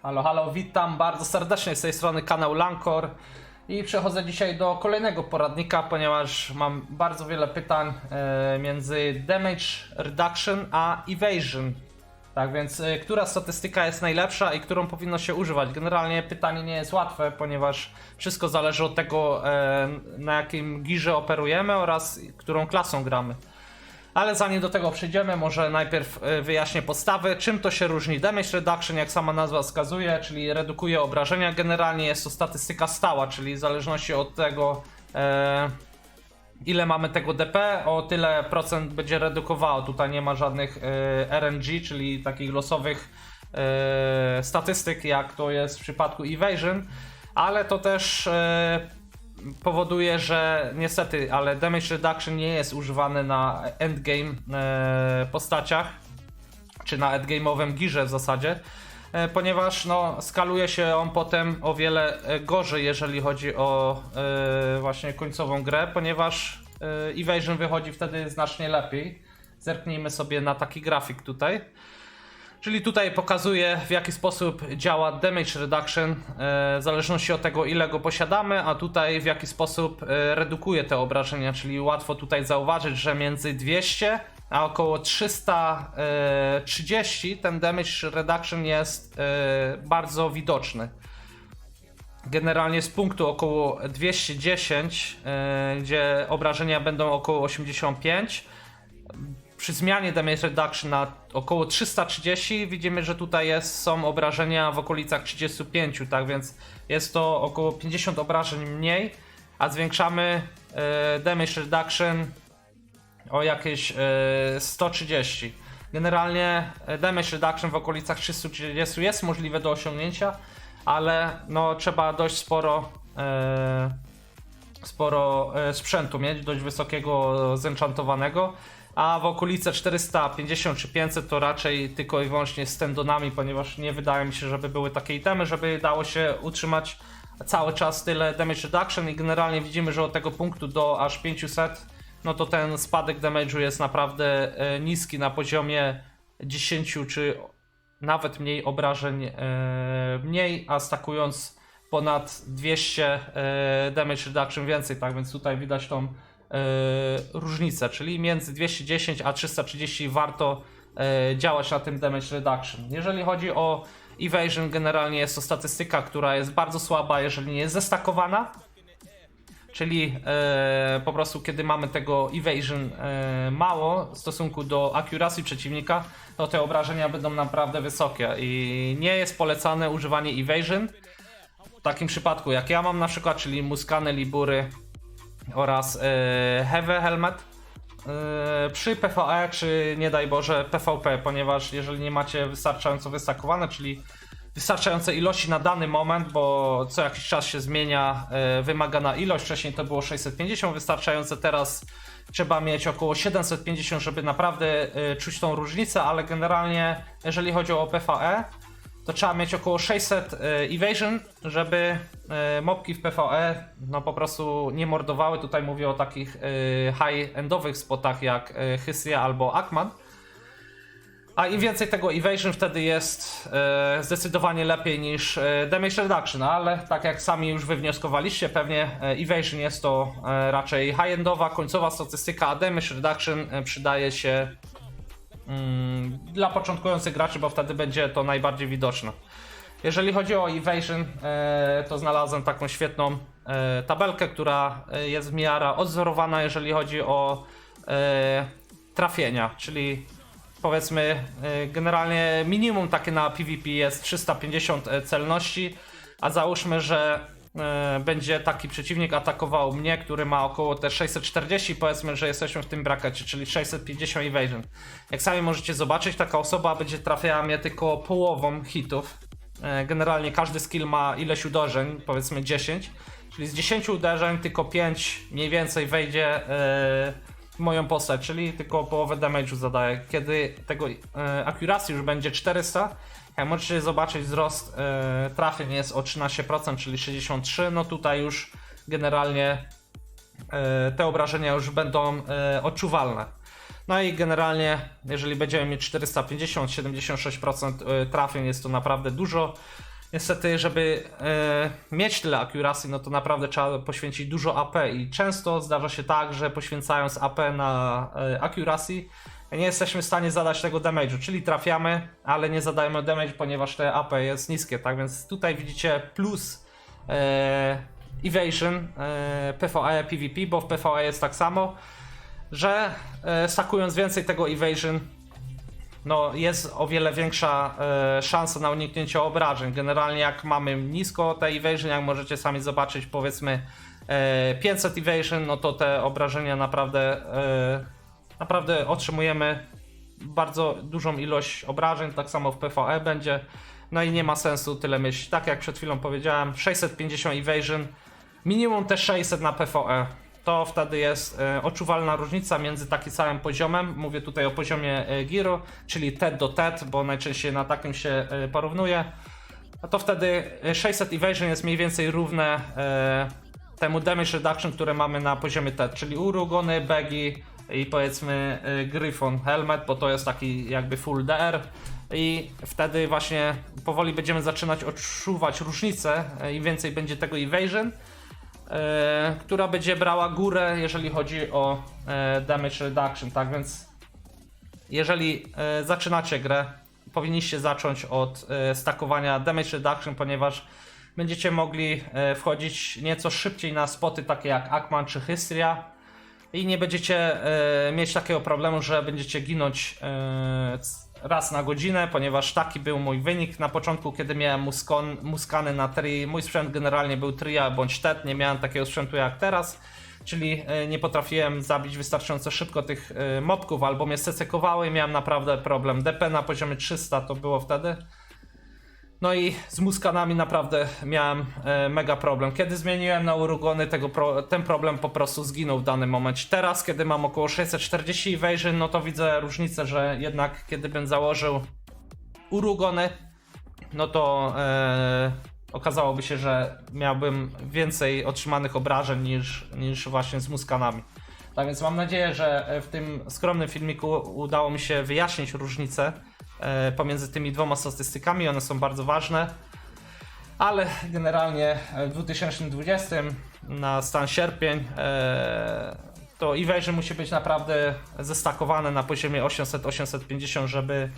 Halo, halo, witam bardzo serdecznie z tej strony kanał Lancor i przechodzę dzisiaj do kolejnego poradnika, ponieważ mam bardzo wiele pytań między Damage Reduction a Evasion. Tak więc, która statystyka jest najlepsza i którą powinno się używać? Generalnie pytanie nie jest łatwe, ponieważ wszystko zależy od tego, na jakim girze operujemy oraz którą klasą gramy. Ale zanim do tego przejdziemy, może najpierw wyjaśnię podstawy. Czym to się różni? Damage Reduction, jak sama nazwa wskazuje, czyli redukuje obrażenia. Generalnie jest to statystyka stała, czyli w zależności od tego, ile mamy tego DP, o tyle procent będzie redukowało. Tutaj nie ma żadnych RNG, czyli takich losowych statystyk, jak to jest w przypadku Evasion, ale to też powoduje, że niestety, ale Damage Reduction nie jest używany na endgame postaciach, czy na endgame'owym girze w zasadzie, ponieważ no, skaluje się on potem o wiele gorzej, jeżeli chodzi o właśnie końcową grę, ponieważ Evasion wychodzi wtedy znacznie lepiej. Zerknijmy sobie na taki grafik tutaj. Czyli tutaj pokazuje, w jaki sposób działa Damage Reduction w zależności od tego, ile go posiadamy, a tutaj w jaki sposób redukuje te obrażenia, czyli łatwo tutaj zauważyć, że między 200 a około 330 ten Damage Reduction jest bardzo widoczny. Generalnie z punktu około 210, gdzie obrażenia będą około 85, przy zmianie Damage Reduction na około 330 widzimy, że tutaj są obrażenia w okolicach 35, tak więc jest to około 50 obrażeń mniej, a zwiększamy Damage Reduction o jakieś 130. Generalnie Damage Reduction w okolicach 330 jest możliwe do osiągnięcia, ale no, trzeba dość sporo sprzętu mieć, dość wysokiego, zenchantowanego. A w okolice 450 czy 500 to raczej tylko i wyłącznie z tendonami, ponieważ nie wydaje mi się, żeby były takie itemy, żeby dało się utrzymać cały czas tyle damage reduction i generalnie widzimy, że od tego punktu do aż 500, no to ten spadek damage'u jest naprawdę niski, na poziomie 10 czy nawet mniej obrażeń mniej, a stakując ponad 200 damage reduction więcej, tak więc tutaj widać tą różnicę, czyli między 210 a 330 warto działać na tym damage reduction. Jeżeli chodzi o evasion, generalnie jest to statystyka, która jest bardzo słaba, jeżeli nie jest zestakowana, czyli po prostu kiedy mamy tego evasion mało w stosunku do accuracy przeciwnika, to te obrażenia będą naprawdę wysokie i nie jest polecane używanie evasion w takim przypadku jak ja mam na przykład, czyli muskany, libury oraz Heavy Helmet przy PvE czy nie daj Boże PvP, ponieważ jeżeli nie macie wystarczająco wystakowane, czyli wystarczające ilości na dany moment, bo co jakiś czas się zmienia wymagana ilość, wcześniej to było 650 wystarczające, teraz trzeba mieć około 750, żeby naprawdę czuć tą różnicę, ale generalnie jeżeli chodzi o PvE, to trzeba mieć około 600 evasion, żeby mobki w PvE no po prostu nie mordowały. Tutaj mówię o takich high-endowych spotach jak Hysja albo Akman. A im więcej tego evasion, wtedy jest zdecydowanie lepiej niż damage reduction, ale tak jak sami już wywnioskowaliście, pewnie evasion jest to raczej high-endowa, końcowa statystyka, a damage reduction przydaje się dla początkujących graczy, bo wtedy będzie to najbardziej widoczne. Jeżeli chodzi o evasion, to znalazłem taką świetną tabelkę, która jest w miarę odzorowana, jeżeli chodzi o trafienia, czyli powiedzmy generalnie minimum takie na PvP jest 350 celności, a załóżmy, że będzie taki przeciwnik atakował mnie, który ma około te 640, powiedzmy, że jesteśmy w tym brackecie, czyli 650 evasion. Jak sami możecie zobaczyć, taka osoba będzie trafiała mnie tylko połową hitów. Generalnie każdy skill ma ileś uderzeń, powiedzmy 10, czyli z 10 uderzeń tylko 5 mniej więcej wejdzie w moją postać, czyli tylko połowę damage'u zadaje. Kiedy tego accuracy już będzie 400, jak możecie zobaczyć, wzrost trafień jest o 13%, czyli 63, no tutaj już generalnie te obrażenia już będą odczuwalne. No i generalnie, jeżeli będziemy mieć 450, 76% trafień, jest to naprawdę dużo. niestety, żeby mieć tyle accuracy, no to naprawdę trzeba poświęcić dużo AP i często zdarza się tak, że poświęcając AP na accuracy nie jesteśmy w stanie zadać tego damage'u, czyli trafiamy, ale nie zadajemy damage, ponieważ te AP jest niskie, tak więc tutaj widzicie plus evasion PvE PvP, bo w PvE jest tak samo, że stakując więcej tego evasion, no jest o wiele większa szansa na uniknięcie obrażeń. Generalnie jak mamy nisko te evasion, jak możecie sami zobaczyć, powiedzmy 500 evasion, no to te obrażenia naprawdę otrzymujemy bardzo dużą ilość obrażeń, tak samo w PvE będzie. No i nie ma sensu tyle mieć, tak jak przed chwilą powiedziałem, 650 evasion, minimum też 600 na PvE. To wtedy jest odczuwalna różnica między takim samym poziomem, mówię tutaj o poziomie Giro, czyli TED do TED, bo najczęściej na takim się porównuje. A to wtedy 600 evasion jest mniej więcej równe temu damage reduction, które mamy na poziomie TED, czyli urugony, bagi i powiedzmy Gryfon Helmet, bo to jest taki jakby full DR. I wtedy właśnie powoli będziemy zaczynać odczuwać różnicę, im więcej będzie tego evasion, która będzie brała górę, jeżeli chodzi o damage reduction. Tak więc jeżeli zaczynacie grę, powinniście zacząć od stakowania damage reduction, ponieważ będziecie mogli wchodzić nieco szybciej na spoty takie jak Akman czy Hystria i nie będziecie mieć takiego problemu, że będziecie ginąć raz na godzinę, ponieważ taki był mój wynik na początku, kiedy miałem muskany na tri. Mój sprzęt generalnie był tria bądź TED, nie miałem takiego sprzętu jak teraz, czyli nie potrafiłem zabić wystarczająco szybko tych mobków, albo mnie secekowały i miałem naprawdę problem. DP na poziomie 300 to było wtedy. No i z muskanami naprawdę miałem mega problem. Kiedy zmieniłem na urugony, ten problem po prostu zginął w danym momencie. Teraz, kiedy mam około 640 evasion, no to widzę różnicę, że jednak kiedy bym założył urugony, no to okazałoby się, że miałbym więcej otrzymanych obrażeń niż właśnie z muskanami. Tak więc mam nadzieję, że w tym skromnym filmiku udało mi się wyjaśnić różnicę pomiędzy tymi dwoma statystykami, one są bardzo ważne, ale generalnie w 2020 na stan sierpień to evasion musi być naprawdę zestakowane na poziomie 800-850, żeby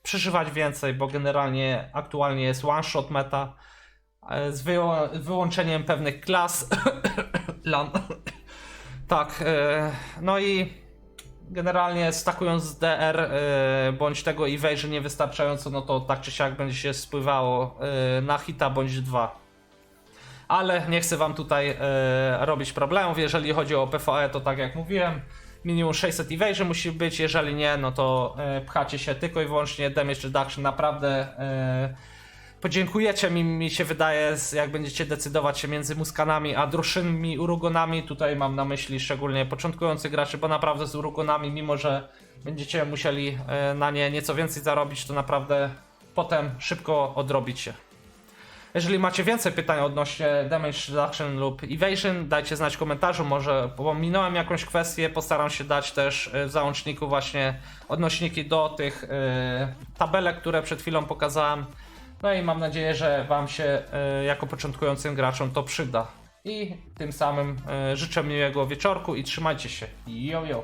przeżywać więcej, bo generalnie aktualnie jest one shot meta z wyłączeniem pewnych klas tak, no i generalnie stakując DR bądź tego evasion niewystarczająco, no to tak czy siak będzie się spływało na hita bądź dwa. Ale nie chcę wam tutaj robić problemów, jeżeli chodzi o PvE, to tak jak mówiłem, minimum 600 evasion musi być, jeżeli nie, no to pchacie się tylko i wyłącznie damage reduction, naprawdę podziękujecie mi się wydaje, jak będziecie decydować się między muskanami a droższymi urugonami. Tutaj mam na myśli szczególnie początkujących graczy, bo naprawdę z urugonami, mimo że będziecie musieli na nie nieco więcej zarobić, to naprawdę potem szybko odrobicie. Jeżeli macie więcej pytań odnośnie damage reduction lub evasion, dajcie znać w komentarzu, może pominąłem jakąś kwestię, postaram się dać też w załączniku właśnie odnośniki do tych tabelek, które przed chwilą pokazałem. No i mam nadzieję, że wam się jako początkującym graczom to przyda. I tym samym życzę miłego wieczorku i trzymajcie się. Jo, jo.